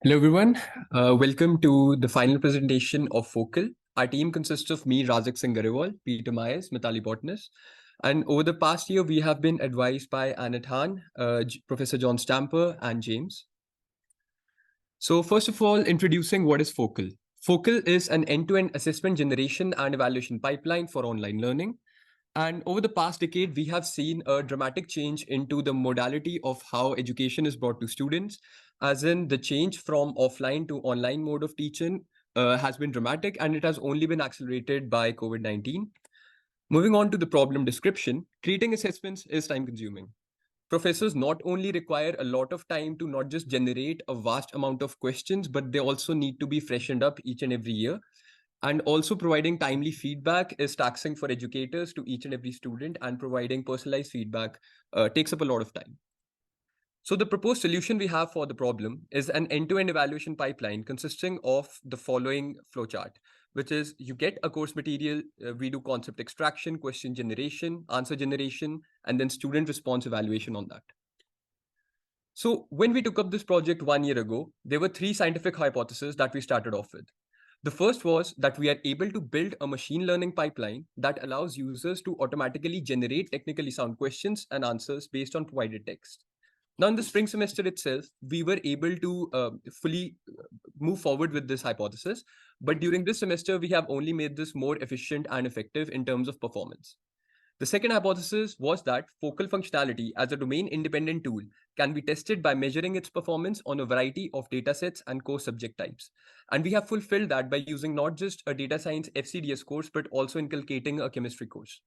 Hello, everyone. Welcome to the final presentation of Focal. Our team consists of me, Razak Singh Garewal, Peter Myers, Mitali Botnis. And over the past year, we have been advised by Annette Hahn, Professor John Stamper, and James. So first of all, introducing what is Focal. Focal is an end-to-end assessment generation and evaluation pipeline for online learning. And over the past decade, we have seen a dramatic change into the modality of how education is brought to students, as in the change from offline to online mode of teaching has been dramatic, and it has only been accelerated by COVID-19. Moving on to the problem description, creating assessments is time consuming. Professors not only require a lot of time to not just generate a vast amount of questions, but they also need to be freshened up each and every year. And also providing timely feedback is taxing for educators to each and every student, and providing personalized feedback takes up a lot of time. So the proposed solution we have for the problem is an end-to-end evaluation pipeline consisting of the following flowchart, which is you get a course material, we do concept extraction, question generation, answer generation, and then student response evaluation on that. So when we took up this project 1 year ago, there were three scientific hypotheses that we started off with. The first was that we are able to build a machine learning pipeline that allows users to automatically generate technically sound questions and answers based on provided text. Now, in the spring semester itself, we were able to fully move forward with this hypothesis. But during this semester, we have only made this more efficient and effective in terms of performance. The second hypothesis was that focal functionality as a domain-independent tool can be tested by measuring its performance on a variety of datasets and course subject types. And we have fulfilled that by using not just a data science MCDS course, but also inculcating a chemistry course.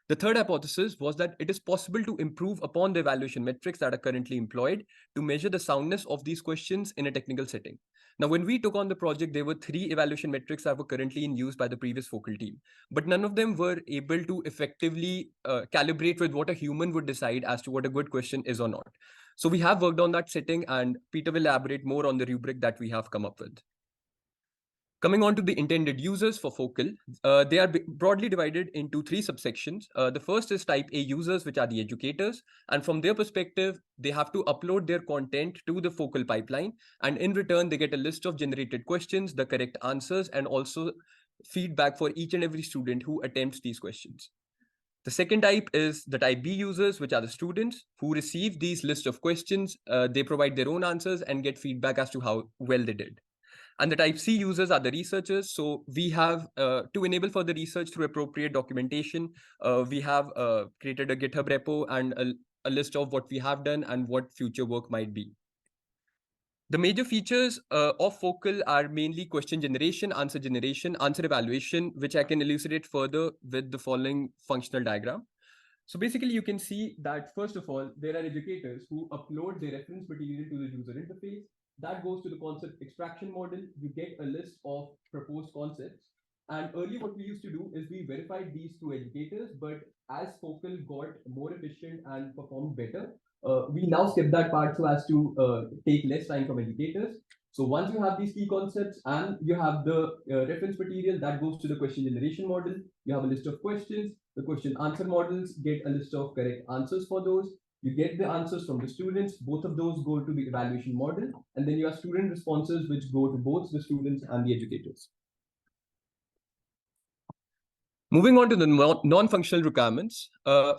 The third hypothesis was that it is possible to improve upon the evaluation metrics that are currently employed to measure the soundness of these questions in a technical setting. Now, when we took on the project, there were three evaluation metrics that were currently in use by the previous focal team, but none of them were able to effectively calibrate with what a human would decide as to what a good question is or not. So we have worked on that setting, and Peter will elaborate more on the rubric that we have come up with. Coming on to the intended users for Focal, they are broadly divided into three subsections. The first is type A users, which are the educators. And from their perspective, they have to upload their content to the Focal pipeline. And in return, they get a list of generated questions, the correct answers, and also feedback for each and every student who attempts these questions. The second type is the type B users, which are the students who receive these list of questions. They provide their own answers and get feedback as to how well they did. And the type C users are the researchers. So we have, to enable further research through appropriate documentation, we have created a GitHub repo and a list of what we have done and what future work might be. The major features of Focal are mainly question generation, answer evaluation, which I can elucidate further with the following functional diagram. So basically, you can see that, first of all, there are educators who upload their reference material to the user interface. That goes to the concept extraction model. You get a list of proposed concepts. And earlier, what we used to do is we verified these through educators, but as Focal got more efficient and performed better, we now skip that part so as to take less time from educators. So once you have these key concepts and you have the reference material, that goes to the question generation model. You have a list of questions. The question answer models get a list of correct answers for those. You get the answers from the students. Both of those go to the evaluation model. And then you have student responses, which go to both the students and the educators. Moving on to the non-functional requirements,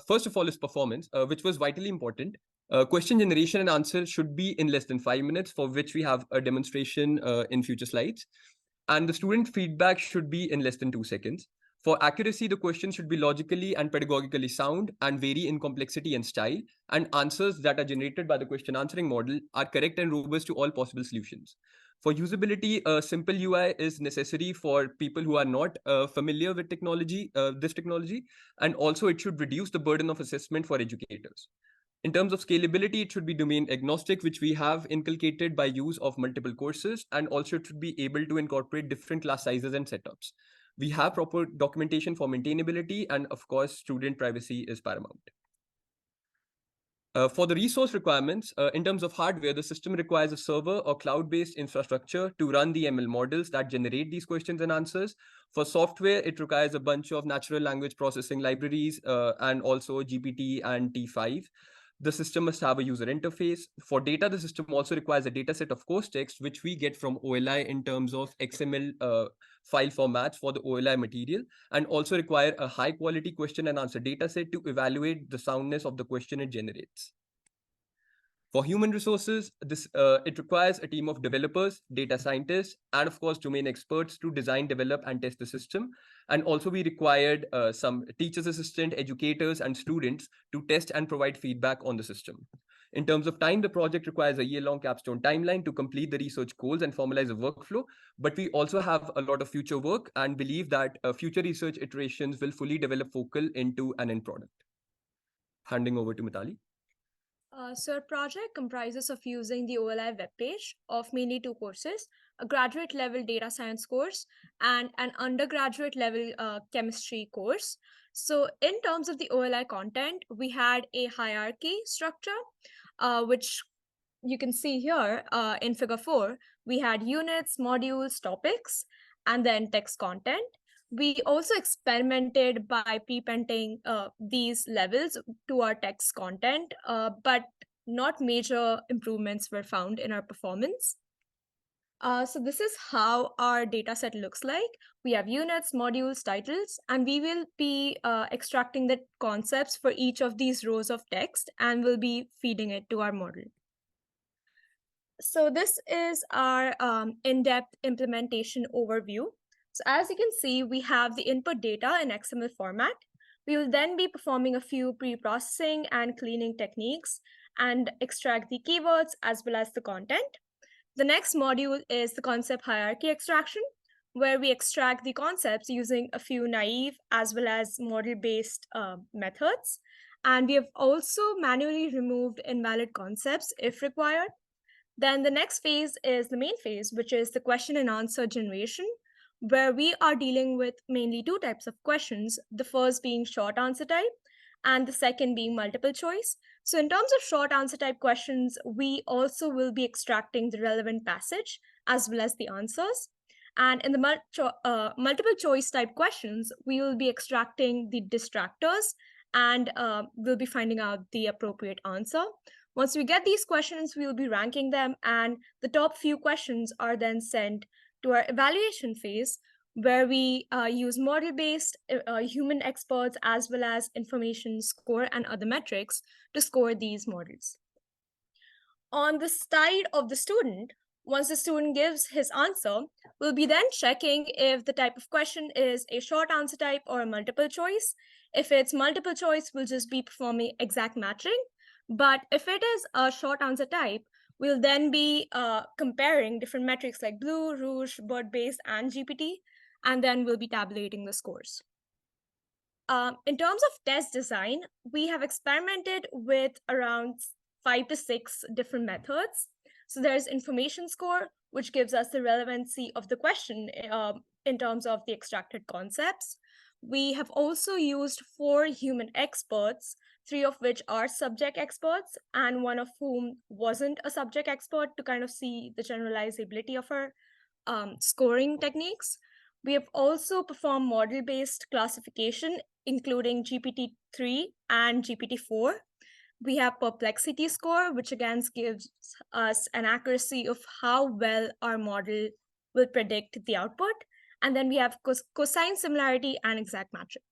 first of all is performance, which was vitally important. Question generation and answer should be in less than 5 minutes, for which we have a demonstration in future slides. And the student feedback should be in less than 2 seconds. For accuracy, the question should be logically and pedagogically sound and vary in complexity and style. And answers that are generated by the question answering model are correct and robust to all possible solutions. For usability, a simple UI is necessary for people who are not familiar with this technology, and also it should reduce the burden of assessment for educators. In terms of scalability, it should be domain agnostic, which we have inculcated by use of multiple courses, and also it should be able to incorporate different class sizes and setups. We have proper documentation for maintainability, and of course, student privacy is paramount. For the resource requirements, in terms of hardware, the system requires a server or cloud-based infrastructure to run the ML models that generate these questions and answers. For software, it requires a bunch of natural language processing libraries and also GPT and T5. The system must have a user interface. For data, the system also requires a data set of course text, which we get from OLI in terms of XML file formats for the OLI material, and also require a high quality question and answer data set to evaluate the soundness of the question it generates. For human resources, it requires a team of developers, data scientists, and of course domain experts to design, develop, and test the system. And also we required some teachers assistant, educators, and students to test and provide feedback on the system. In terms of time, the project requires a year-long capstone timeline to complete the research goals and formalize a workflow. But we also have a lot of future work and believe that future research iterations will fully develop Focal into an end product. Handing over to Mitali. So our project comprises of using the OLI webpage of mainly two courses, a graduate level data science course and an undergraduate level chemistry course. So in terms of the OLI content, we had a hierarchy structure, which you can see here in figure 4. We had units, modules, topics, and then text content. We also experimented by prepenting these levels to our text content, but not major improvements were found in our performance. So this is how our data set looks like. We have units, modules, titles, and we will be extracting the concepts for each of these rows of text and we'll be feeding it to our model. So this is our in-depth implementation overview. So as you can see, we have the input data in XML format. We will then be performing a few pre-processing and cleaning techniques and extract the keywords as well as the content. The next module is the concept hierarchy extraction, where we extract the concepts using a few naive as well as model-based methods. And we have also manually removed invalid concepts if required. Then the next phase is the main phase, which is the question and answer generation, where we are dealing with mainly two types of questions, the first being short answer type and the second being multiple choice. So in terms of short answer type questions, we also will be extracting the relevant passage as well as the answers. And in the multiple choice type questions, we will be extracting the distractors and we'll be finding out the appropriate answer. Once we get these questions, we will be ranking them, and the top few questions are then sent to our evaluation phase, where we use model-based human experts as well as information score and other metrics to score these models. On the side of the student, once the student gives his answer, we'll be then checking if the type of question is a short answer type or a multiple choice. If it's multiple choice, we'll just be performing exact matching. But if it is a short answer type, we'll then be comparing different metrics like Blue, Rouge, BERT-based, and GPT, and then we'll be tabulating the scores. In terms of test design, we have experimented with around 5 to 6 different methods. So there's information score, which gives us the relevancy of the question in terms of the extracted concepts. We have also used 4 human experts, 3 of which are subject experts, and 1 of whom wasn't a subject expert, to kind of see the generalizability of our scoring techniques. We have also performed model-based classification, including GPT-3 and GPT-4. We have perplexity score, which again gives us an accuracy of how well our model will predict the output. And then we have cosine similarity and exact matching.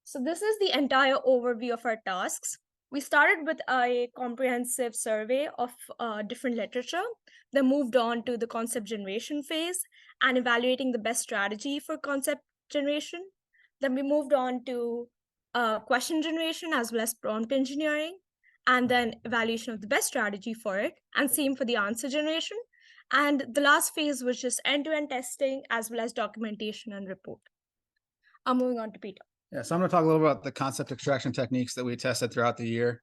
So this is the entire overview of our tasks. We started with a comprehensive survey of different literature, then moved on to the concept generation phase and evaluating the best strategy for concept generation. Then we moved on to question generation as well as prompt engineering, and then evaluation of the best strategy for it, and same for the answer generation. And the last phase was just end-to-end testing as well as documentation and report. I'm moving on to Peter. Yeah, so I'm going to talk a little about the concept extraction techniques that we tested throughout the year.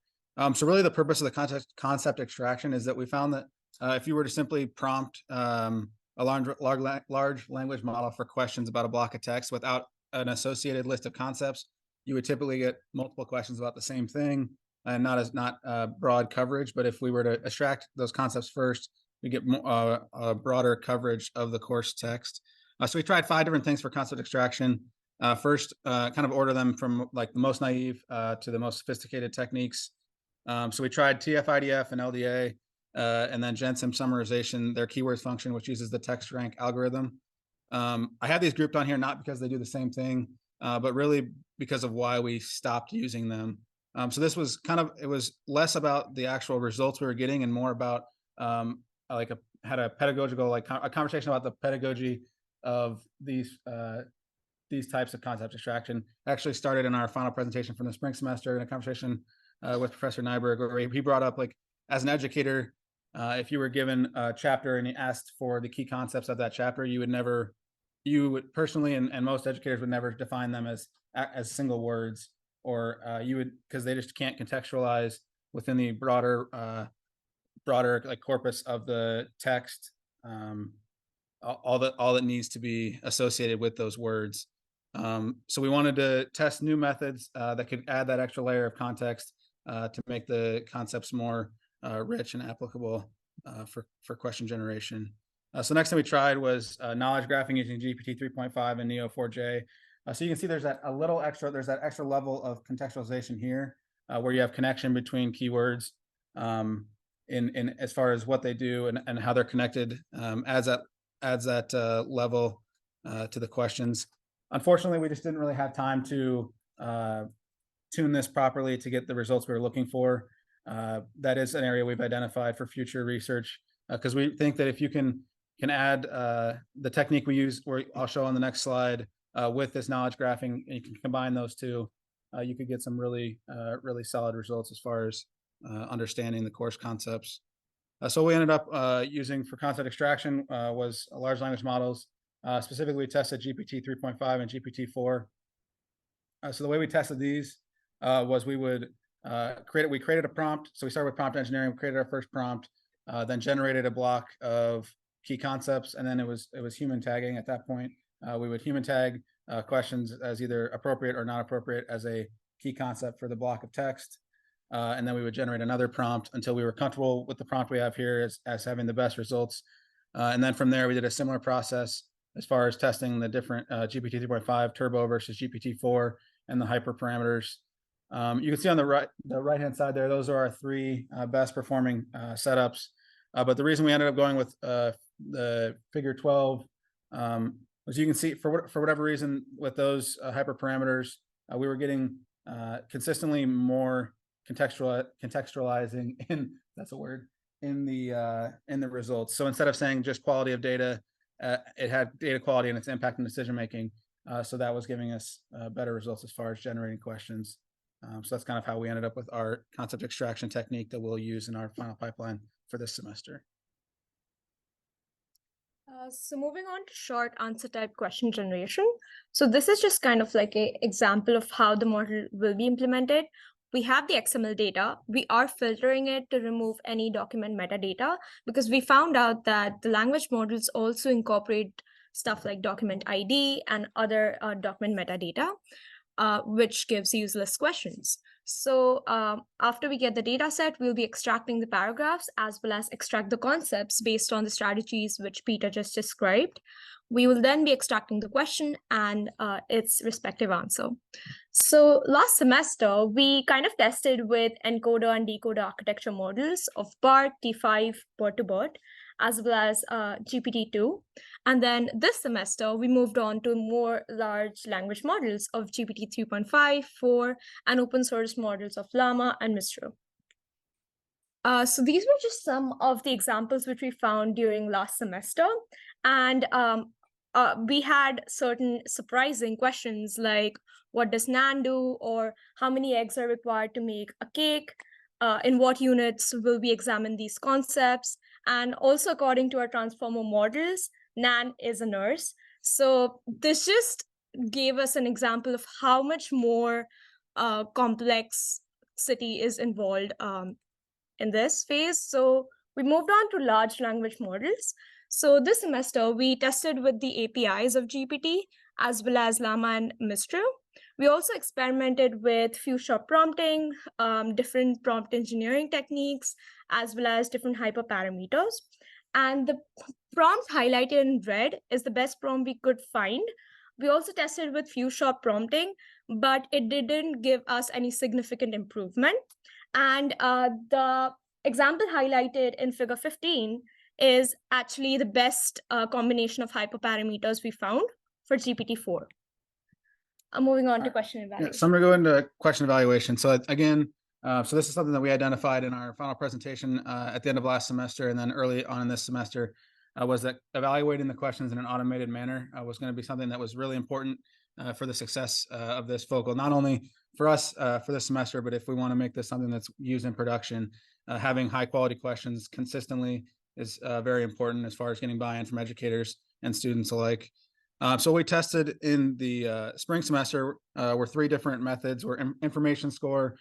So really the purpose of the concept extraction is that we found that if you were to simply prompt a large language model for questions about a block of text without an associated list of concepts, you would typically get multiple questions about the same thing and not broad coverage. But if we were to extract those concepts first, we get a broader coverage of the course text. So we tried 5 different things for concept extraction. First, kind of order them from like the most naive to the most sophisticated techniques. So we tried TF-IDF and LDA, and then GenSim summarization, their keywords function, which uses the text rank algorithm. I have these grouped on here not because they do the same thing, but really because of why we stopped using them. So this was it was less about the actual results we were getting and more about had a pedagogical, a conversation about the pedagogy of these types of concept extraction. Actually started in our final presentation from the spring semester in a conversation with Professor Nyberg, where he brought up, like, as an educator, if you were given a chapter and you asked for the key concepts of that chapter, you would personally, and most educators would never define them as single words, or because they just can't contextualize within the broader like corpus of the text, all that needs to be associated with those words. So we wanted to test new methods that could add that extra layer of context to make the concepts more rich and applicable for question generation. So next thing we tried was knowledge graphing using GPT 3.5 and Neo4j. So you can see there's that extra level of contextualization here, where you have connection between keywords in as far as what they do and how they're connected, adds that level to the questions. Unfortunately, we just didn't really have time to tune this properly to get the results we were looking for. That is an area we've identified for future research, because we think that if you can add the technique we use, where I'll show on the next slide, with this knowledge graphing, and you can combine those two, you could get some really solid results as far as understanding the course concepts. So we ended up using for concept extraction was large language models. Specifically, we tested GPT 3.5 and GPT-4. So the way we tested these was we would we created a prompt. So we started with prompt engineering. We created our first prompt, then generated a block of key concepts, and then it was human tagging. At that point, we would human tag questions as either appropriate or not appropriate as a key concept for the block of text. And then we would generate another prompt until we were comfortable with the prompt we have here as having the best results. And then from there, we did a similar process as far as testing the different GPT 3.5 turbo versus GPT-4 and the hyperparameters. You can see on the right-hand side there, those are our three best performing setups. But the reason we ended up going with the figure 12 was, you can see, for whatever reason, with those hyperparameters, we were getting consistently more contextualizing in the results. So instead of saying just quality of data, it had data quality and its impact on decision making. So that was giving us better results as far as generating questions. So that's kind of how we ended up with our concept extraction technique that we'll use in our final pipeline for this semester. So moving on to short answer type question generation. So this is just kind of like an example of how the model will be implemented. We have the XML data. We are filtering it to remove any document metadata, because we found out that the language models also incorporate stuff like document ID and other document metadata, which gives useless questions. So after we get the data set, we'll be extracting the paragraphs as well as extract the concepts based on the strategies which Peter just described. We will then be extracting the question and its respective answer. So last semester, we kind of tested with encoder and decoder architecture models of BART, T5, BERT-to-BERT, as well as GPT-2. And then this semester, we moved on to more large language models of GPT 3.5, 4, and open source models of Llama and Mistral. So these were just some of the examples which we found during last semester. And we had certain surprising questions like, what does NAN do? Or how many eggs are required to make a cake? In what units will we examine these concepts? And also, according to our transformer models, NAN is a nurse. So this just gave us an example of how much more complexity is involved in this phase. So we moved on to large language models. So this semester, we tested with the APIs of GPT as well as Llama and Mistral. We also experimented with few-shot prompting, different prompt engineering techniques, as well as different hyperparameters. And the prompt highlighted in red is the best prompt we could find. We also tested with few-shot prompting, but it didn't give us any significant improvement. And the example highlighted in figure 15 is actually the best combination of hyperparameters we found for GPT-4. Moving on to question evaluation. Yeah, so I'm going to go into question evaluation. So again, so this is something that we identified in our final presentation at the end of last semester and then early on in this semester, was that evaluating the questions in an automated manner was going to be something that was really important for the success of this focal, not only for us for this semester, but if we want to make this something that's used in production, having high quality questions consistently is very important as far as getting buy-in from educators and students alike. So we tested in the spring semester were 3 different methods: were information score,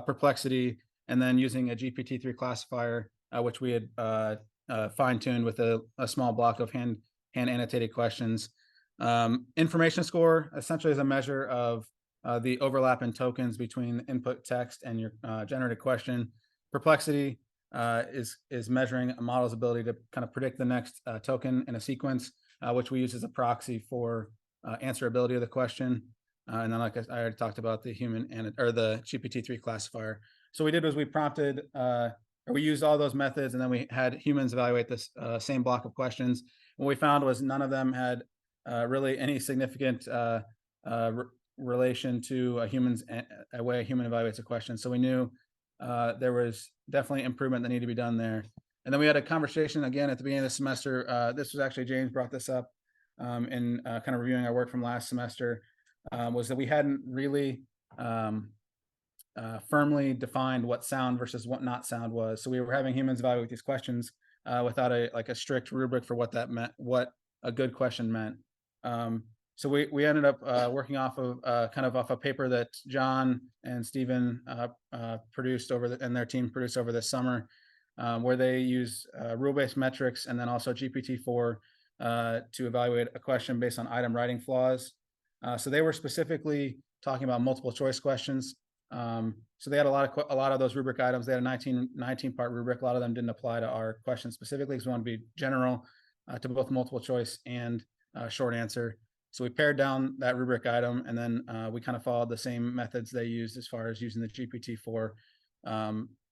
perplexity, and then using a GPT-3 classifier, which we had fine-tuned with a small block of hand annotated questions. Information score essentially is a measure of the overlap in tokens between input text and your generated question. Perplexity is measuring a model's ability to kind of predict the next token in a sequence, which we use as a proxy for answerability of the question. And then, like I already talked about, the the GPT-3 classifier. So what we did was we prompted, or we used all those methods, and then we had humans evaluate this same block of questions. What we found was none of them had really any significant relation to a way a human evaluates a question. So we knew there was definitely improvement that needed to be done there. And then we had a conversation again at the beginning of the semester. This was actually James brought this up in kind of reviewing our work from last semester, was that we hadn't really firmly defined what sound versus what not sound was. So we were having humans evaluate these questions without a strict rubric for what that meant, what a good question meant. So we ended up working off of kind of off a paper that John and Stephen produced and their team produced over this summer, where they use rule-based metrics and then also GPT-4 to evaluate a question based on item writing flaws. So they were specifically talking about multiple choice questions. So they had a lot of those rubric items. They had a 19 part rubric. A lot of them didn't apply to our question specifically because we want to be general to both multiple choice and short answer. So we pared down that rubric item, and then we kind of followed the same methods they used as far as using the GPT-4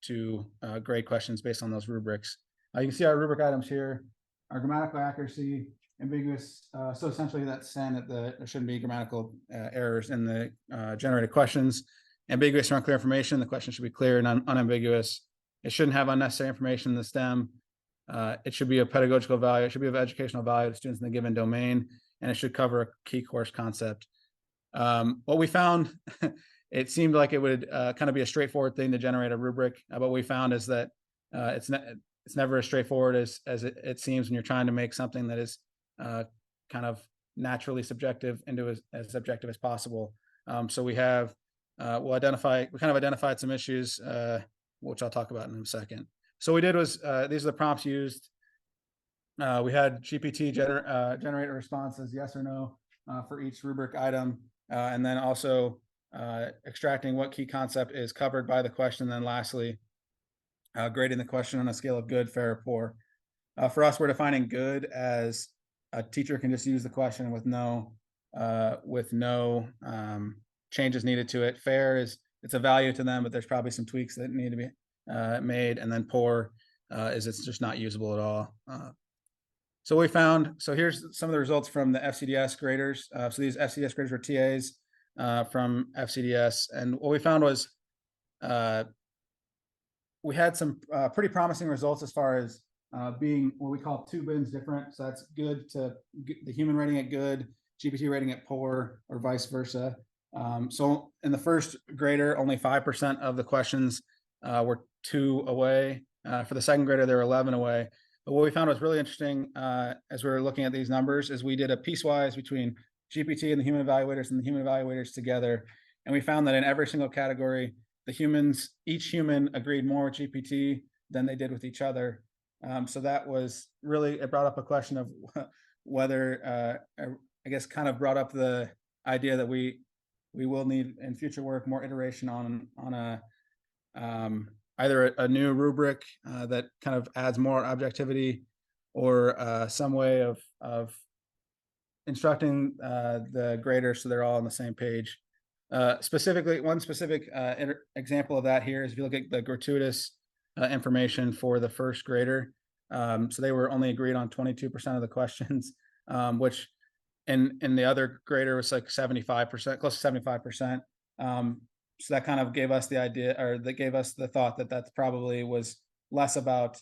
to grade questions based on those rubrics. You can see our rubric items here: our grammatical accuracy, ambiguous. So essentially that's saying that there shouldn't be grammatical errors in the generated questions. Ambiguous or unclear information, the question should be clear and unambiguous. It shouldn't have unnecessary information in the stem. It should be of pedagogical value. It should be of educational value to students in the given domain, and it should cover a key course concept. What we found, it seemed like it would kind of be a straightforward thing to generate a rubric. What we found is that it's never as straightforward as it seems when you're trying to make something that is kind of naturally subjective into as subjective as possible. So we have we kind of identified some issues, which I'll talk about in a second. So what we did was these are the prompts used. We had GPT generate a response as yes or no for each rubric item, and then also extracting what key concept is covered by the question. And then lastly, grading the question on a scale of good, fair, or poor. For us, we're defining good as a teacher can just use the question with no changes needed to it. Fair is it's a value to them, but there's probably some tweaks that need to be made. And then poor is it's just not usable at all. So we found, so here's some of the results from the FCDS graders. So these FCDS graders were TAs from FCDS. And what we found was we had some pretty promising results as far as being what we call 2 bins different. So that's good to the human rating it good, GPT rating it poor, or vice versa. So in the first grader, only 5% of the questions were 2 away. For the second grader, there were 11 away. But what we found was really interesting as we were looking at these numbers is we did a piecewise between GPT and the human evaluators together. And we found that in every single category, each human agreed more with GPT than they did with each other. So that was really, it brought up a question of whether, I guess kind of brought up the idea that we will need in future work more iteration on a either a new rubric that kind of adds more objectivity, or some way of instructing the graders so they're all on the same page. Specifically, one specific example of that here is if you look at the gratuitous information for the first grader. So they were only agreed on 22% of the questions, which in the other grader was like 75%, close to 75%. So that kind of gave us the idea, or that gave us the thought that that probably was less about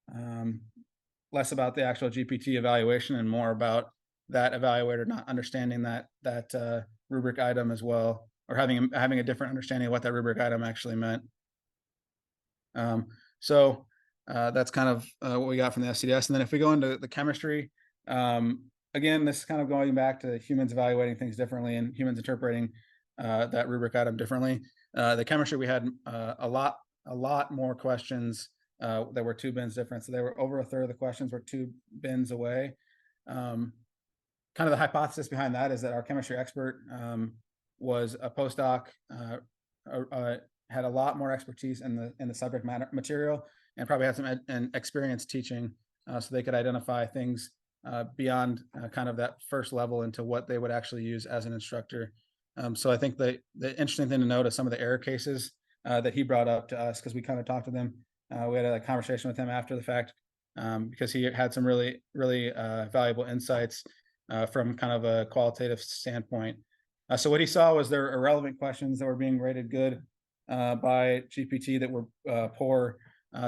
the actual GPT evaluation and more about that evaluator not understanding that rubric item as well, or having a different understanding of what that rubric item actually meant. So that's kind of what we got from the MCDS. And then if we go into the chemistry, again, this is kind of going back to humans evaluating things differently and humans interpreting that rubric item differently. The chemistry, we had a lot more questions that were 2 bins different. So they were over a third of the questions were 2 bins away. Kind of the hypothesis behind that is that our chemistry expert was a postdoc, had a lot more expertise in the subject matter material, and probably had some experience teaching, so they could identify things beyond kind of that first level into what they would actually use as an instructor. So I think the interesting thing to note is some of the error cases that he brought up to us, because we kind of talked to them. We had a conversation with him after the fact, because he had some really valuable insights from kind of a qualitative standpoint. So what he saw was there were irrelevant questions that were being rated good by GPT that were poor,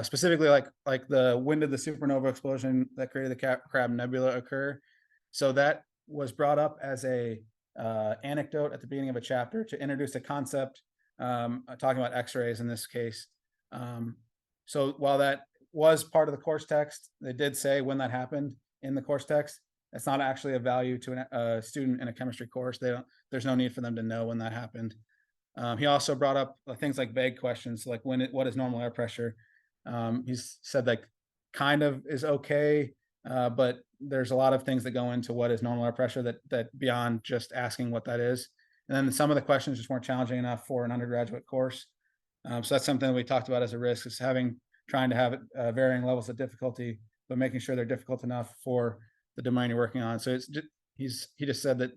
specifically like the when did the supernova explosion that created the Crab Nebula occur? So that was brought up as a anecdote at the beginning of a chapter to introduce a concept, talking about X-rays in this case. So while that was part of the course text, they did say when that happened in the course text. It's not actually a value to a student in a chemistry course. There's no need for them to know when that happened. He also brought up things like vague questions, like what is normal air pressure? He's said that kind of is okay, but there's a lot of things that go into what is normal air pressure that beyond just asking what that is. And then some of the questions just weren't challenging enough for an undergraduate course. So that's something that we talked about as a risk, is trying to have varying levels of difficulty, but making sure they're difficult enough for the domain you're working on. So he just said that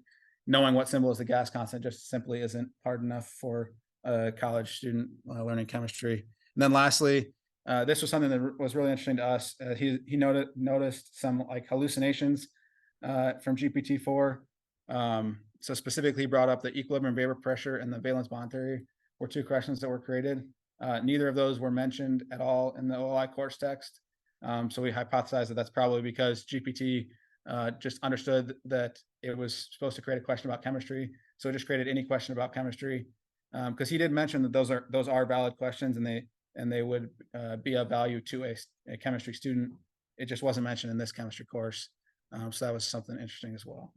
knowing what symbol is the gas constant just simply isn't hard enough for a college student learning chemistry. And then lastly, this was something that was really interesting to us. He noticed some like hallucinations from GPT-4. So specifically brought up the equilibrium vapor pressure and the valence bond theory were 2 questions that were created. Neither of those were mentioned at all in the OI course text. So we hypothesized that that's probably because GPT just understood that it was supposed to create a question about chemistry. So it just created any question about chemistry. Because he did mention that those are valid questions, and they would be of value to a chemistry student. It just wasn't mentioned in this chemistry course. So that was something interesting as well.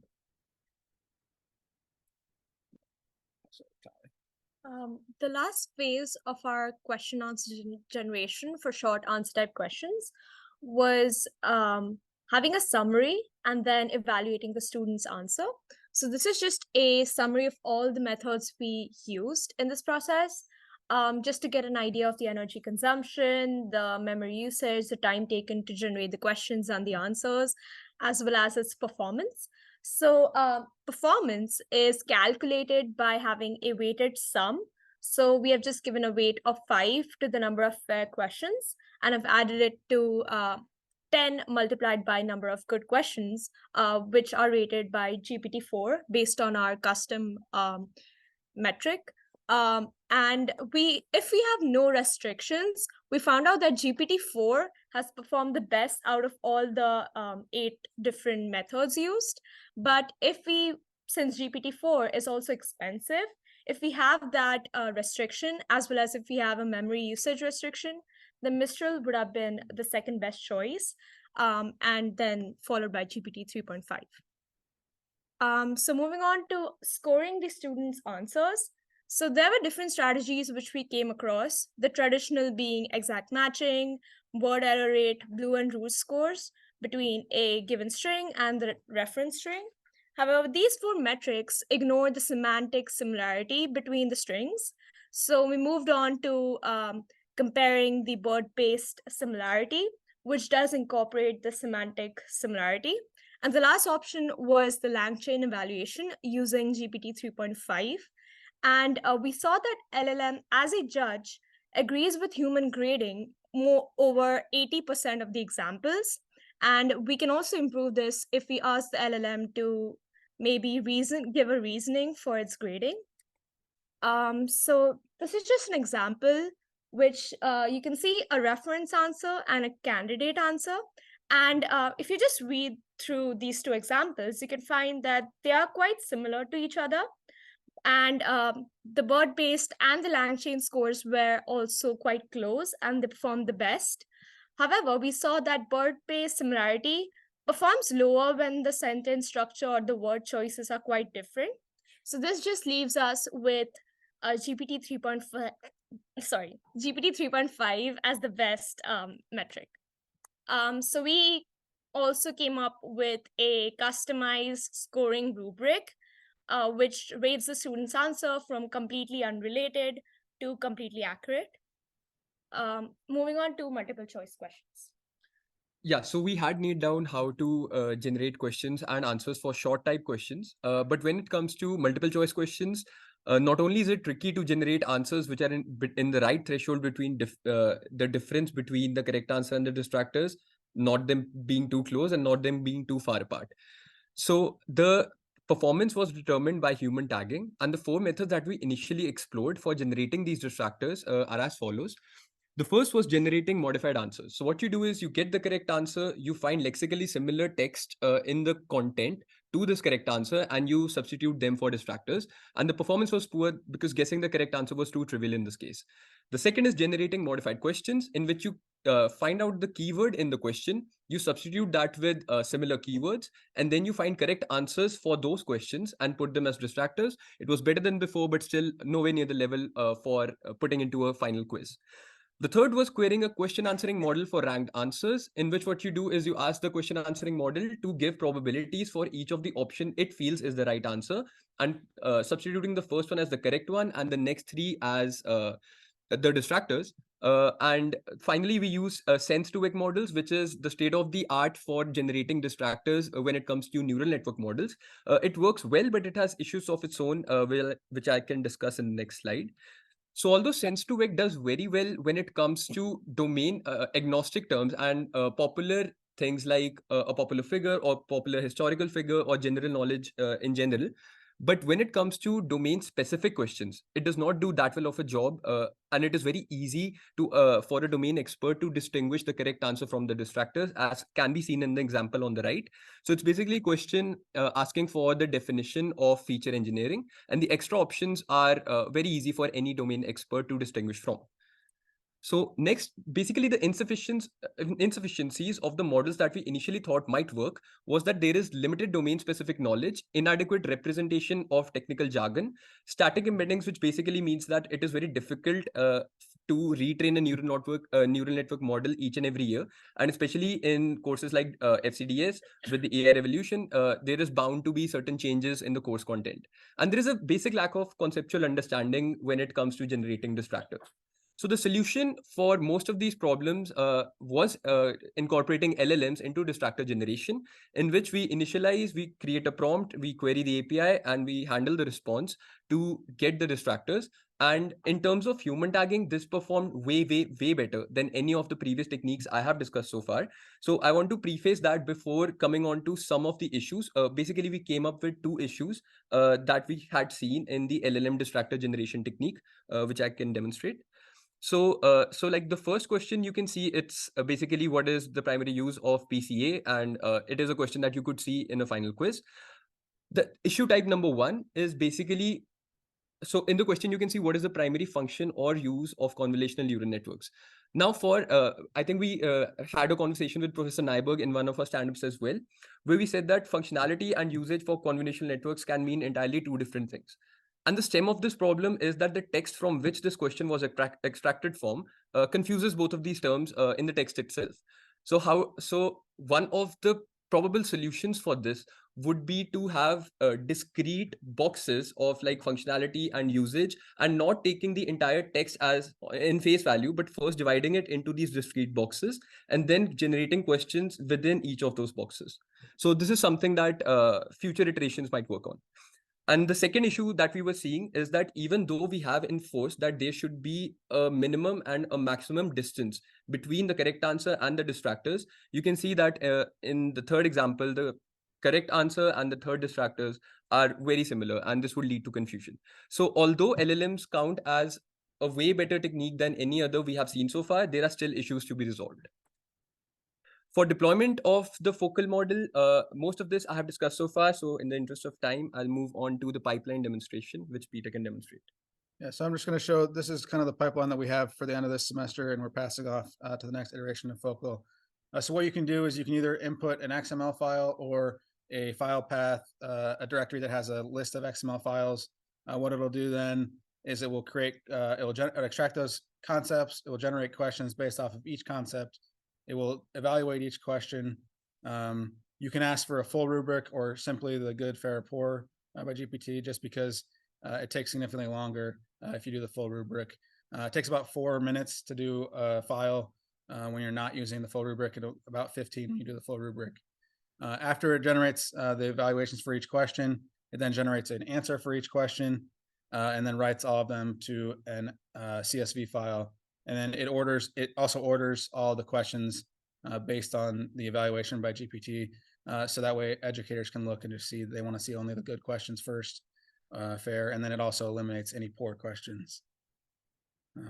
The last phase of our question answer generation for short answer type questions was having a summary and then evaluating the student's answer. So this is just a summary of all the methods we used in this process, just to get an idea of the energy consumption, the memory usage, the time taken to generate the questions and the answers, as well as its performance. So performance is calculated by having a weighted sum. So we have just given a weight of 5 to the number of fair questions, and I've added it to 10 multiplied by number of good questions, which are rated by GPT-4 based on our custom metric. And if we have no restrictions, we found out that GPT-4 has performed the best out of all the 8 different methods used. But since GPT-4 is also expensive, if we have that restriction, as well as if we have a memory usage restriction, the Mistral would have been the second best choice, and then followed by GPT 3.5. So moving on to scoring the students' answers. So there were different strategies which we came across, the traditional being exact matching, word error rate, blue and root scores between a given string and the reference string. However, these 4 metrics ignore the semantic similarity between the strings. So we moved on to comparing the word-based similarity, which does incorporate the semantic similarity. And the last option was the LangChain evaluation using GPT 3.5. And we saw that LLM as a judge agrees with human grading more over 80% of the examples. And we can also improve this if we ask the LLM to maybe give a reasoning for its grading. So this is just an example, which you can see a reference answer and a candidate answer. And if you just read through these two examples, you can find that they are quite similar to each other. And the bird-based and the LangChain scores were also quite close and they performed the best. However, we saw that bird-based similarity performs lower when the sentence structure or the word choices are quite different. So this just leaves us with GPT 3.5, GPT 3.5 as the best metric. So we also came up with a customized scoring rubric, which rates the student's answer from completely unrelated to completely accurate. Moving on to multiple choice questions. Yeah, so we had nailed down how to generate questions and answers for short type questions. But when it comes to multiple choice questions, not only is it tricky to generate answers which are in the right threshold between the difference between the correct answer and the distractors, not them being too close and not them being too far apart. So the performance was determined by human tagging, and the four methods that we initially explored for generating these distractors are as follows. The first was generating modified answers. So what you do is you get the correct answer, you find lexically similar text in the content to this correct answer, and you substitute them for distractors. And the performance was poor because guessing the correct answer was too trivial in this case. The second is generating modified questions, in which you find out the keyword in the question, you substitute that with similar keywords, and then you find correct answers for those questions and put them as distractors. It was better than before, but still nowhere near the level for putting into a final quiz. The third was querying a question answering model for ranked answers, in which what you do is you ask the question answering model to give probabilities for each of the option it feels is the right answer, and substituting the first one as the correct one and the next three as the distractors. And finally, we use sense-to-vec models, which is the state of the art for generating distractors when it comes to neural network models. It works well, but it has issues of its own, which I can discuss in the next slide. So although sense2vec does very well when it comes to domain agnostic terms and popular things like a popular figure or popular historical figure or general knowledge in general, but when it comes to domain specific questions, it does not do that well of a job, and it is very easy to for a domain expert to distinguish the correct answer from the distractors, as can be seen in the example on the right. So it's basically a question asking for the definition of feature engineering, and the extra options are very easy for any domain expert to distinguish from. So next, basically the insufficiencies of the models that we initially thought might work was that there is limited domain-specific knowledge, inadequate representation of technical jargon, static embeddings, which basically means that it is very difficult to retrain a neural network model each and every year, and especially in courses like FCDS with the AI revolution, there is bound to be certain changes in the course content, and there is a basic lack of conceptual understanding when it comes to generating distractors. So the solution for most of these problems was incorporating LLMs into distractor generation, in which we create a prompt, we query the API, and we handle the response to get the distractors. And in terms of human tagging, this performed way better than any of the previous techniques I have discussed so far. So I want to preface that before coming on to some of the issues. Basically, we came up with two issues that we had seen in the LLM distractor generation technique, which I can demonstrate. So like the first question, you can see it's basically what is the primary use of PCA, and it is a question that you could see in a final quiz. The issue type number one is basically, so in the question, you can see what is the primary function or use of convolutional neural networks. Now I think we had a conversation with Professor Nyberg in one of our stand-ups as well, where we said that functionality and usage for convolutional networks can mean entirely two different things. And the stem of this problem is that the text from which this question was extracted from confuses both of these terms in the text itself. So one of the probable solutions for this would be to have discrete boxes of like functionality and usage, and not taking the entire text as in face value, but first dividing it into these discrete boxes and then generating questions within each of those boxes. So this is something that future iterations might work on. And the second issue that we were seeing is that even though we have enforced that there should be a minimum and a maximum distance between the correct answer and the distractors, you can see that in the third example, the correct answer and the third distractors are very similar, and this would lead to confusion. So although LLMs count as a way better technique than any other we have seen so far, there are still issues to be resolved. For deployment of the focal model, most of this I have discussed so far. So in the interest of time, I'll move on to the pipeline demonstration, which Peter can demonstrate. Yeah, so I'm just going to show, this is kind of the pipeline that we have for the end of this semester, and we're passing off to the next iteration of Focal. So what you can do is you can either input an XML file or a file path, a directory that has a list of XML files. What it'll do then is it will create, it'll extract those concepts. It will generate questions based off of each concept. It will evaluate each question. You can ask for a full rubric or simply the good, fair, or poor by GPT, just because it takes significantly longer if you do the full rubric. It takes about 4 minutes to do a file when you're not using the full rubric, and about 15 when you do the full rubric. After it generates the evaluations for each question, it then generates an answer for each question, and then writes all of them to an CSV file. And then it also orders all the questions based on the evaluation by GPT. So that way educators can look and just see, they want to see only the good questions first, fair, and then it also eliminates any poor questions. So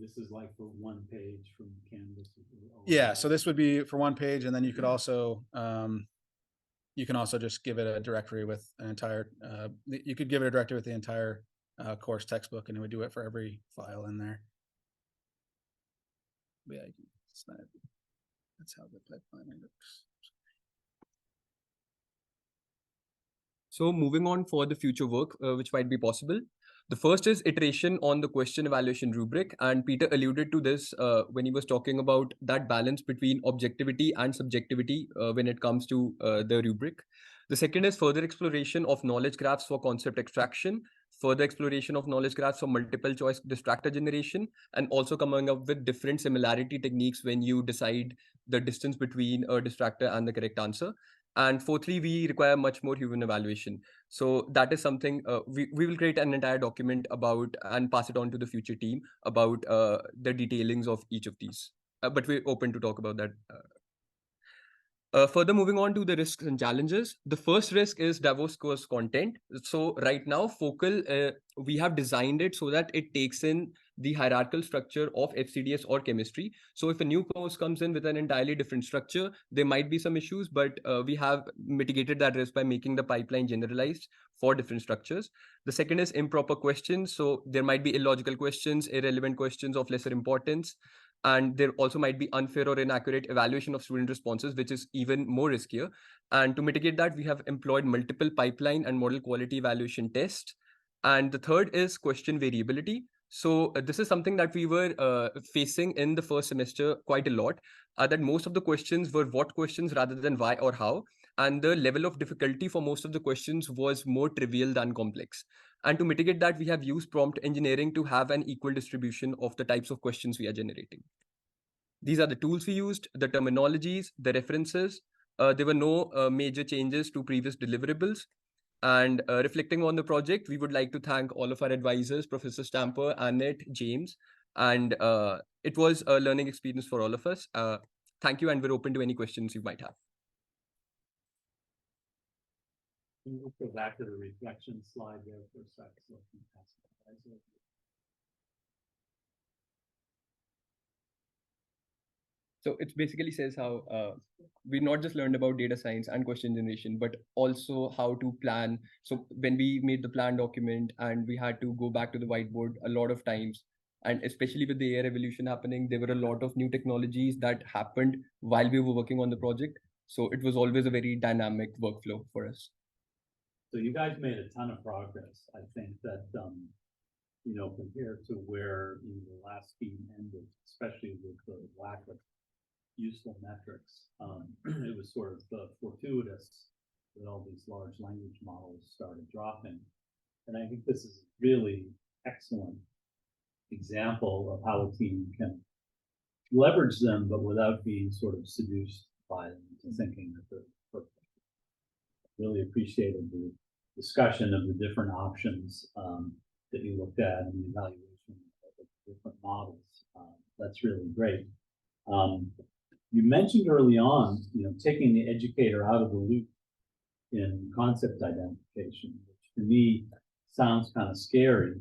this is like for one page from Canvas. Yeah, so this would be for one page, and then you could also just give it a directory with an entire. You could give it a directory with the entire course textbook, and it would do it for every file in there. But yeah, that's how the pipeline works. So moving on for the future work, which might be possible. The first is iteration on the question evaluation rubric. And Peter alluded to this when he was talking about that balance between objectivity and subjectivity when it comes to the rubric. The second is further exploration of knowledge graphs for concept extraction, further exploration of knowledge graphs for multiple choice distractor generation, and also coming up with different similarity techniques when you decide the distance between a distractor and the correct answer. And fourthly, we require much more human evaluation. So that is something we will create an entire document about and pass it on to the future team about the detailings of each of these. But we're open to talk about that. Further moving on to the risks and challenges, the first risk is diverse course content. So right now, Focal, we have designed it so that it takes in the hierarchical structure of MCDS or chemistry. So if a new course comes in with an entirely different structure, there might be some issues, but we have mitigated that risk by making the pipeline generalized for different structures. The second is improper questions. So there might be illogical questions, irrelevant questions of lesser importance. And there also might be unfair or inaccurate evaluation of student responses, which is even more riskier. And to mitigate that, we have employed multiple pipeline and model quality evaluation tests. And the third is question variability. So this is something that we were facing in the first semester quite a lot, that most of the questions were what questions rather than why or how. And the level of difficulty for most of the questions was more trivial than complex. And to mitigate that, we have used prompt engineering to have an equal distribution of the types of questions we are generating. These are the tools we used, the terminologies, the references. There were no major changes to previous deliverables. And reflecting on the project, we would like to thank all of our advisors, Professor Stamper, Annette, James. And it was a learning experience for all of us. Thank you, and we're open to any questions you might have. We'll go back to the reflection slide there for a sec. So So it basically says how we not just learned about data science and question generation, but also how to plan. So when we made the plan document and we had to go back to the whiteboard a lot of times, and especially with the AI revolution happening, there were a lot of new technologies that happened while we were working on the project. So it was always a very dynamic workflow for us. So you guys made a ton of progress. I think that, compared to where the last team ended, especially with the lack of useful metrics, it was sort of fortuitous that all these large language models started dropping. And I think this is a really excellent example of how a team can leverage them, but without being sort of seduced by them into thinking that they're perfect. really appreciated the discussion of the different options that you looked at and the evaluation of the different models. That's really great. You mentioned early on, taking the educator out of the loop in concept identification, which to me sounds kind of scary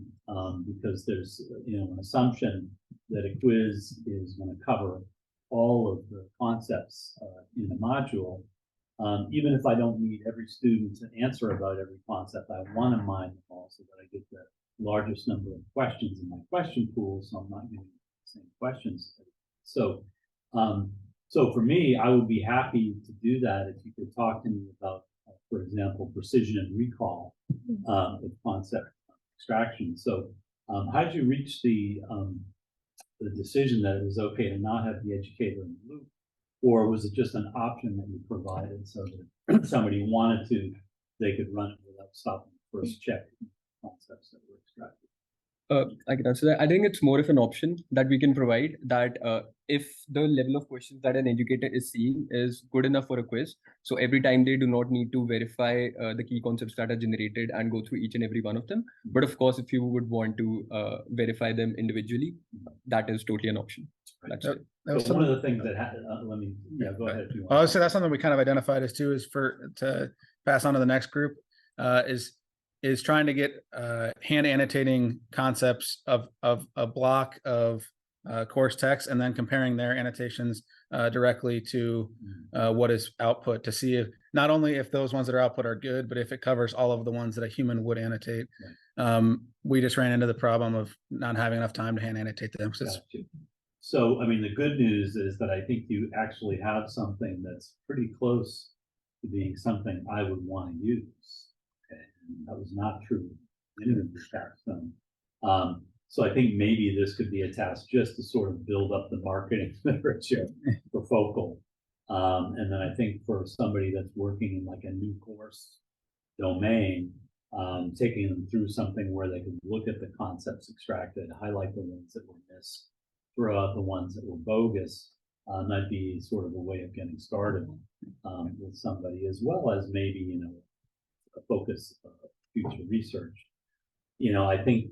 because there's an assumption that a quiz is going to cover all of the concepts in the module. Even if I don't need every student to answer about every concept, I want to mine them all so that I get the largest number of questions in my question pool, so I'm not getting the same questions. So, so for me, I would be happy to do that if you could talk to me about, for example, precision and recall with concept extraction. So, how did you reach the decision that it was okay to not have the educator in the loop? Or was it just an option that you provided so that if somebody wanted to, they could run it without stopping the first check concepts that were extracted? I can answer that. I think it's more of an option that we can provide, that if the level of questions that an educator is seeing is good enough for a quiz, so every time they do not need to verify the key concepts that are generated and go through each and every one of them. But of course, if you would want to verify them individually, that is totally an option. That's it. So one of the things that go ahead. If you want. I would say that's something we kind of identified as too, is to pass on to the next group, is trying to get hand annotating concepts of a block of course text and then comparing their annotations directly to what is output, to see if not only if those ones that are output are good, but if it covers all of the ones that a human would annotate. Right. We just ran into the problem of not having enough time to hand annotate them. So, I mean, the good news is that I think you actually have something that's pretty close to being something I would want to use. Okay. And that was not true in the Capstone. So I think maybe this could be a task just to sort of build up the marketing literature for Focal. And then I think for somebody that's working in like a new course domain, taking them through something where they can look at the concepts extracted, highlight the ones that were missed, throw out the ones that were bogus, might be sort of a way of getting started with somebody, as well as maybe, a focus of future research. I think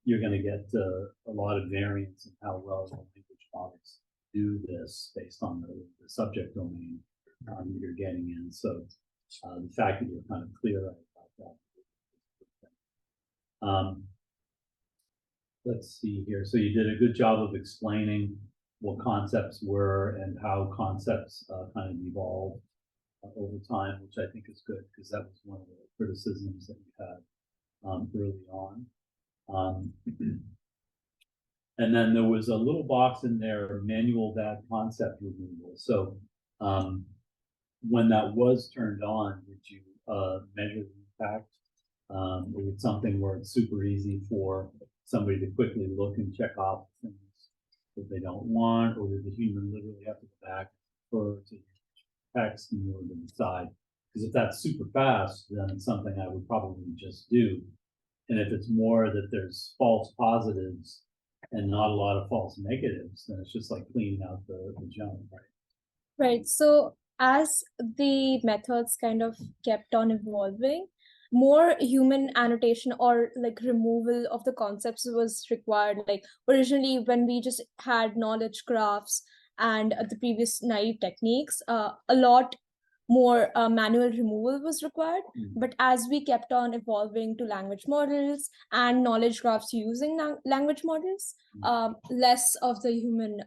you're going to get a lot of variance in how well the language models do this based on the subject domain that you're getting in. So the fact that you're kind of clear about that. Let's see here. So you did a good job of explaining what concepts were and how concepts kind of evolved over time, which I think is good because that was one of the criticisms that we had early on. And then there was a little box in there, manual bad concept removal. So when that was turned on, did you measure the impact? Is it something where it's super easy for somebody to quickly look and check off things that they don't want, or does the human literally have to go back to text in order to decide? Because if that's super fast, then it's something I would probably just do. And if it's more that there's false positives and not a lot of false negatives, then it's just like cleaning out the junk, right? Right. So as the methods kind of kept on evolving, more human annotation or like removal of the concepts was required. Like originally when we just had knowledge graphs and the previous naive techniques, a lot more manual removal was required. But as we kept on evolving to language models and knowledge graphs using language models, less of the human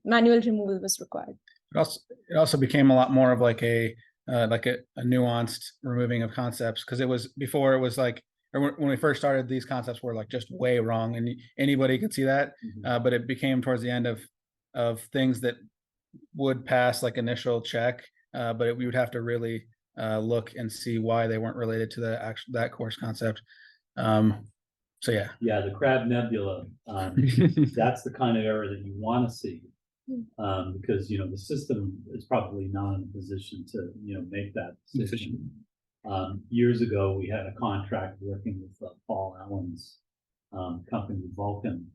manual removal was required. It also became a lot more of like a nuanced removing of concepts, because before it was like, or when we first started, these concepts were like just way wrong and anybody could see that. But it became towards the end of things that would pass like initial check, but we would have to really look and see why they weren't related to that course concept. So yeah. Yeah, the Crab Nebula, that's the kind of error that you want to see. Because the system is probably not in a position to make that decision. Years ago, we had a contract working with Paul Allen's company Vulcan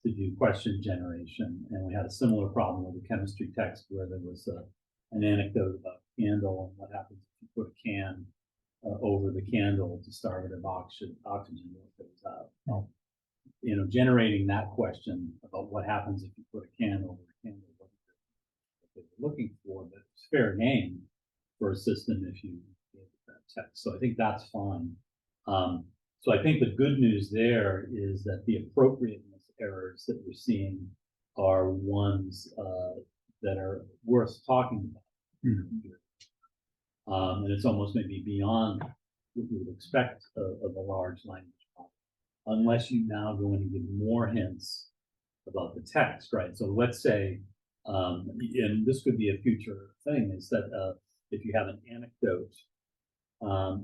to do question generation, and we had a similar problem with the chemistry text where there was an anecdote about a candle and what happens if you put a can over the candle to start with oxygen goes out. Well, you know, generating that question about what happens if you put a can over a candle, what they're looking for, but it's fair game for a system if you give that text. So I think that's fine. So I think the good news there is that the appropriateness errors that we're seeing are ones that are worth talking about. And it's almost maybe beyond what you would expect of a large language model, unless you now go in and give more hints about the text, right? So let's say, and this could be a future thing, is that if you have an anecdote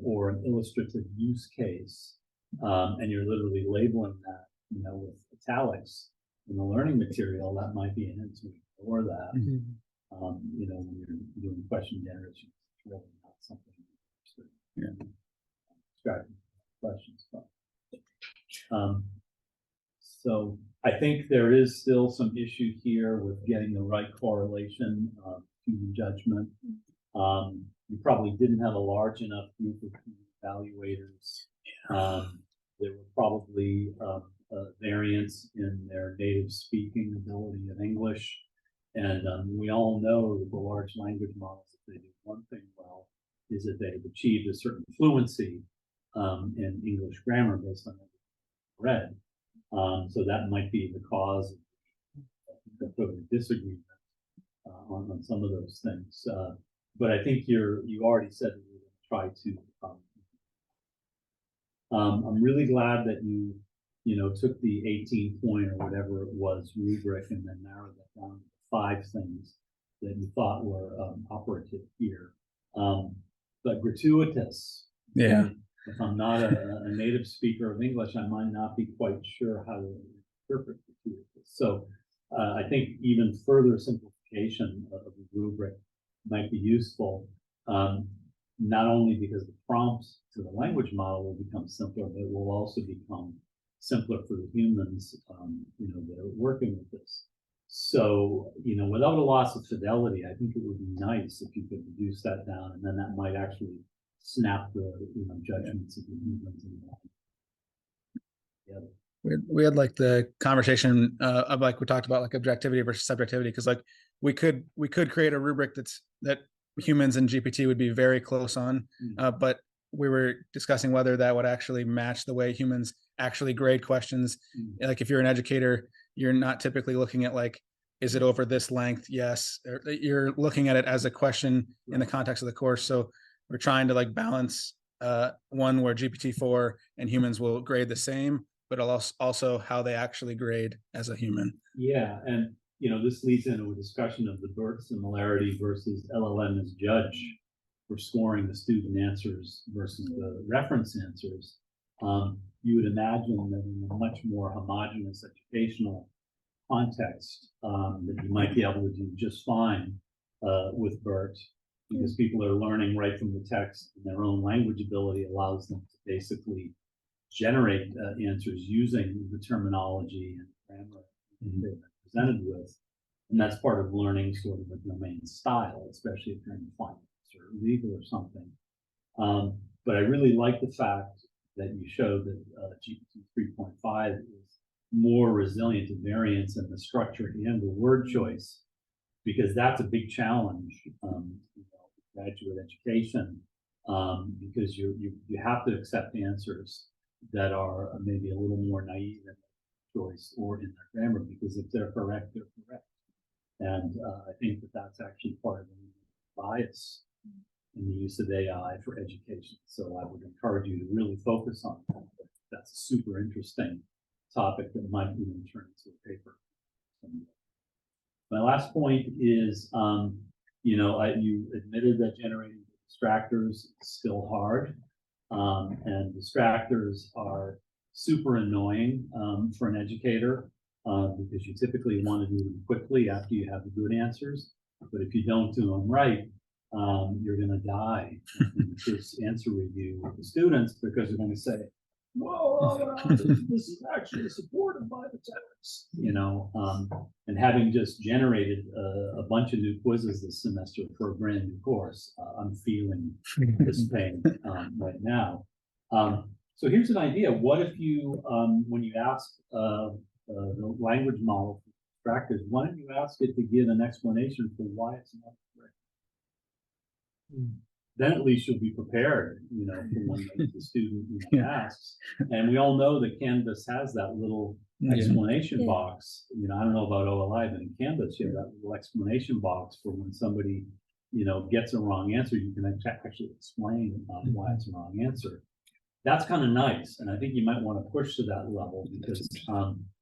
or an illustrative use case, and you're literally labeling that, you know, with italics in the learning material, that might be an hint to ignore that. You know, when you're doing question generation, it's really not something extracting questions from. So I think there is still some issue here with getting the right correlation to the judgment. You probably didn't have a large enough group of evaluators. There were probably variants in their native speaking ability of English. And we all know that the large language models, if they do one thing well, is that they've achieved a certain fluency in English grammar based on what we've read. So that might be the cause of the disagreement on some of those things. But I think you already said that you're going to try to. I'm really glad that you know, took the 18-point or whatever it was rubric and then narrowed that down to 5 things that you thought were operative here. But gratuitous. Yeah. If I'm not a native speaker of English, I might not be quite sure how to interpret gratuitous. So I think even further simplification of the rubric might be useful, not only because the prompts to the language model will become simpler, but it will also become simpler for the humans, you know, that are working with this. So, you know, without a loss of fidelity, I think it would be nice if you could reduce that down, and then that might actually snap the, you know, judgments of the humans involved. Yeah. We had like the conversation of like we talked about like objectivity versus subjectivity, because like we could create a rubric that humans and GPT would be very close on, but we were discussing whether that would actually match the way humans actually grade questions. Like if you're an educator, you're not typically looking at like, is it over this length? Yes. You're looking at it as a question in the context of the course. So we're trying to like balance one where GPT-4 and humans will grade the same, but also how they actually grade as a human. Yeah, and you know, this leads into a discussion of the BERT similarity versus LLM as judge for scoring the student answers versus the reference answers. You would imagine that in a much more homogeneous educational context, that you might be able to do just fine with BERT, because people are learning right from the text, and their own language ability allows them to basically generate answers using the terminology and grammar they've been presented with. And that's part of learning sort of a domain style, especially if you're in finance or legal or something. But I really like the fact that you showed that GPT 3.5 is more resilient to variance in the structure and the word choice, because that's a big challenge, you know, graduate education, because you have to accept answers that are maybe a little more naive in their choice or in their grammar, because if they're correct, they're correct. And I think that that's actually part of the bias in the use of AI for education. So I would encourage you to really focus on that. That's a super interesting topic that might even turn into a paper. My last point is, you know, you admitted that generating distractors is still hard, and distractors are super annoying for an educator, because you typically want to do them quickly after you have the good answers. But if you don't do them right, you're going to die in this answer review with the students, because they're going to say, whoa, this is actually supported by the text, and having just generated a bunch of new quizzes this semester for a brand new course, I'm feeling this pain right now. So here's an idea. What if you, when you ask the language model for distractors, why don't you ask it to give an explanation for why it's not correct? Then at least you'll be prepared, for when the student asks. And we all know that Canvas has that little explanation box. I don't know about OLI, but in Canvas, you have that little explanation box for when somebody, gets a wrong answer, you can actually explain why it's a wrong answer. That's kind of nice. And I think you might want to push to that level because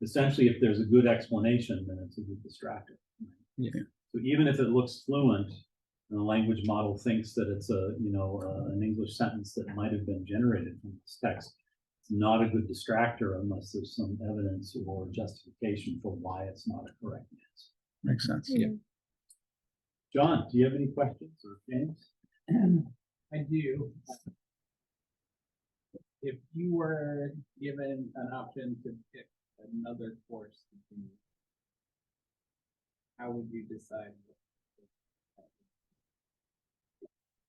essentially if there's a good explanation, then it's a good distractor. Yeah. So even if it looks fluent, and the language model thinks that it's an English sentence that might have been generated from this text, it's not a good distractor unless there's some evidence or justification for why it's not a correct answer. Makes sense. Yeah. John, do you have any questions or James? I do. If you were given an option to pick another course to do, how would you decide?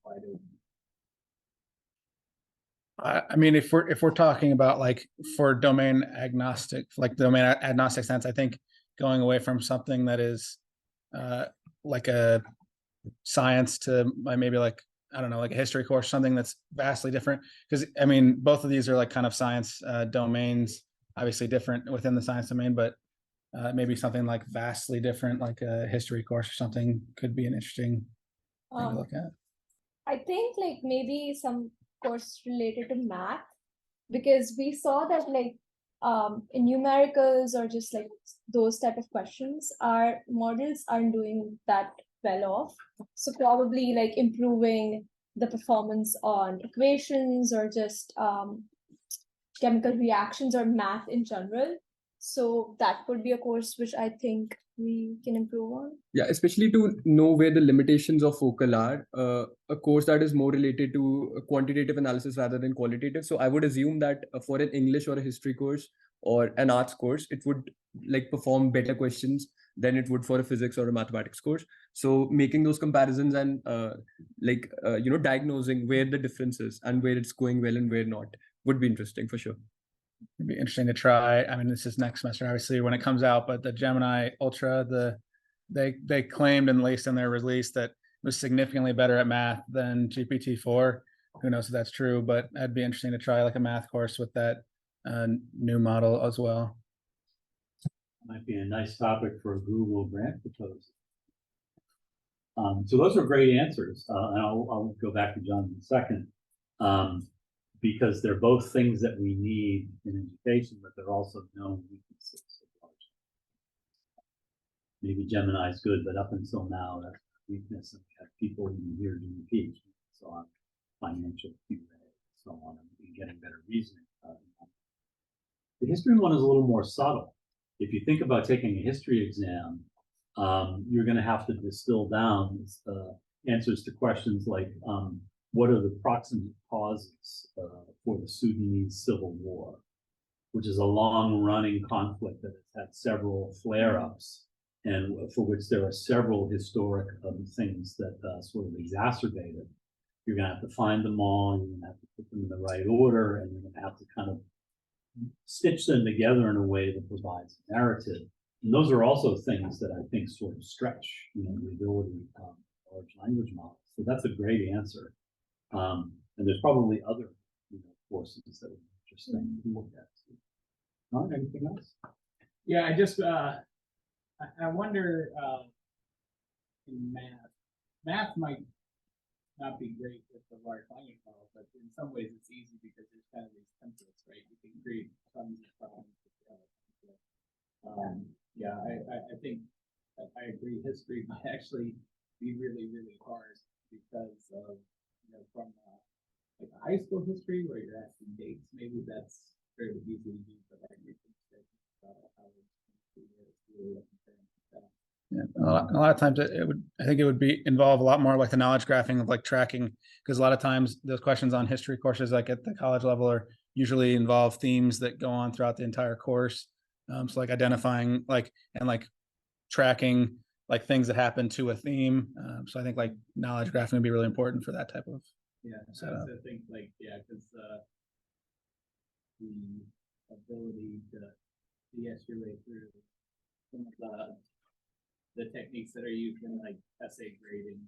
Why do? I mean, if we're talking about like for domain agnostic sense, I think going away from something that is like a science to maybe like, I don't know, like a history course, something that's vastly different. Because I mean, both of these are like kind of science domains, obviously different within the science domain, but maybe something like vastly different, like a history course or something could be an interesting thing to look at. I think like maybe some course related to math, because we saw that like in numericals or just like those type of questions, our models aren't doing that well off. So probably like improving the performance on equations or just chemical reactions or math in general. So that could be a course which I think we can improve on. Yeah, especially to know where the limitations of Focal are. A course that is more related to quantitative analysis rather than qualitative. So I would assume that for an English or a history course or an arts course, it would like perform better questions than it would for a physics or a mathematics course. So making those comparisons and diagnosing where the difference is and where it's going well and where not would be interesting for sure. It'd be interesting to try. I mean, this is next semester, obviously, when it comes out, but the Gemini Ultra, they claimed, and at least in their release, that it was significantly better at math than GPT-4. Who knows if that's true, but that'd be interesting to try like a math course with that new model as well. Might be a nice topic for a Google grant proposal. So those are great answers. And I'll go back to John in a second. Because they're both things that we need in education, but they're also known weaknesses. Maybe Gemini is good, but up until now, that's a weakness. And we have people even here doing PhD, so on financial QA, so on, and getting better reasoning. The history one is a little more subtle. If you think about taking a history exam, you're going to have to distill down answers to questions like, what are the proximate causes for the Sudanese civil war, which is a long-running conflict that has had several flare-ups, and for which there are several historic things that sort of exacerbate it. You're going to have to find them all, you're going to have to put them in the right order, and you're going to have to kind of stitch them together in a way that provides a narrative. And those are also things that I think sort of stretch, the ability of large language models. So that's a great answer. And there's probably other courses that would be interesting to look at. Anything else? Yeah, I just I wonder in math might not be great with the large language model, but in some ways it's easy because there's kind of these templates, right? You can create tons of problems. Yeah, I think I agree. History might actually be really, really hard because of from like a high school history where you're asking dates, maybe that's fairly easy to do, but I agree with a lot of times I think it would involve a lot more like the knowledge graphing of like tracking, because a lot of times those questions on history courses like at the college level are usually involve themes that go on throughout the entire course. So like identifying and tracking like things that happen to a theme. So I think like knowledge graphing would be really important for that type of. Yeah, So- I also think like, yeah, because the ability to BS your way through some of the techniques that are used in like essay grading.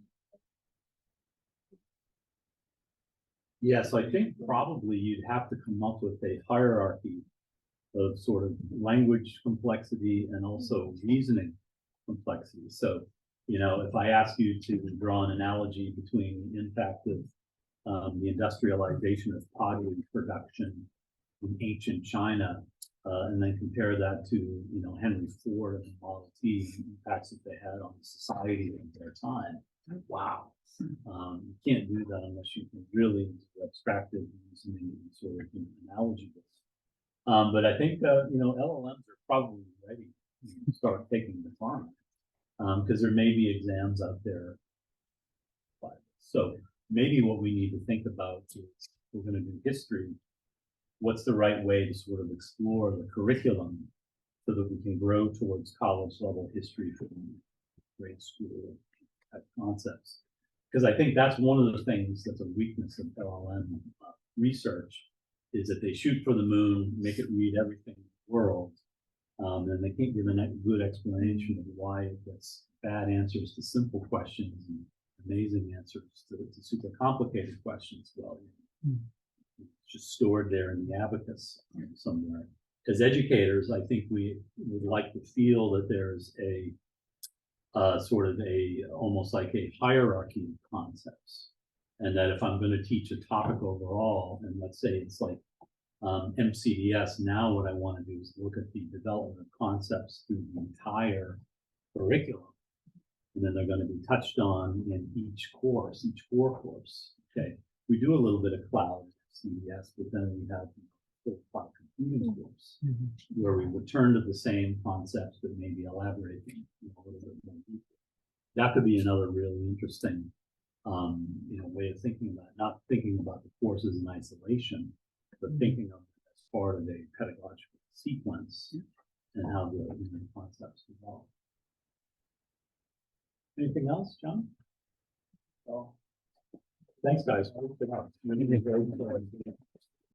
Yes, I think probably you'd have to come up with a hierarchy of sort of language complexity and also reasoning complexity. So, you know, if I ask you to draw an analogy between the impact of the industrialization of pottery production in ancient China, and then compare that to, you know, Henry Ford and the Model T, the impacts that they had on society at their time. Wow. You can't do that unless you can really abstractive reasoning and sort of analogy. But I think, you know, LLMs are probably ready to start taking the farm, because there may be exams out there. So maybe what we need to think about is, we're going to do history, what's the right way to sort of explore the curriculum so that we can grow towards college level history from grade school type concepts. Because I think that's one of the things that's a weakness of LLM research, is that they shoot for the moon, make it read everything in the world, and they can't give a good explanation of why it gets bad answers to simple questions and amazing answers to super complicated questions. Well, it's just stored there in the abacus somewhere. As educators, I think we would like to feel that there's a sort of almost like a hierarchy of concepts. And that if I'm going to teach a topic overall, and let's say it's like MCDS, now what I want to do is look at the development of concepts through the entire curriculum. And then they're going to be touched on in each course, each core course. Okay, we do a little bit of cloud CDS, but then we have cloud computing course where we return to the same concepts, but maybe elaborate a little bit more deeply. That could be another really interesting, you know, way of thinking about it. Not thinking about the courses in isolation, but thinking of it as part of a pedagogical sequence and how the concepts develop. Anything else, John? Oh, thanks, guys.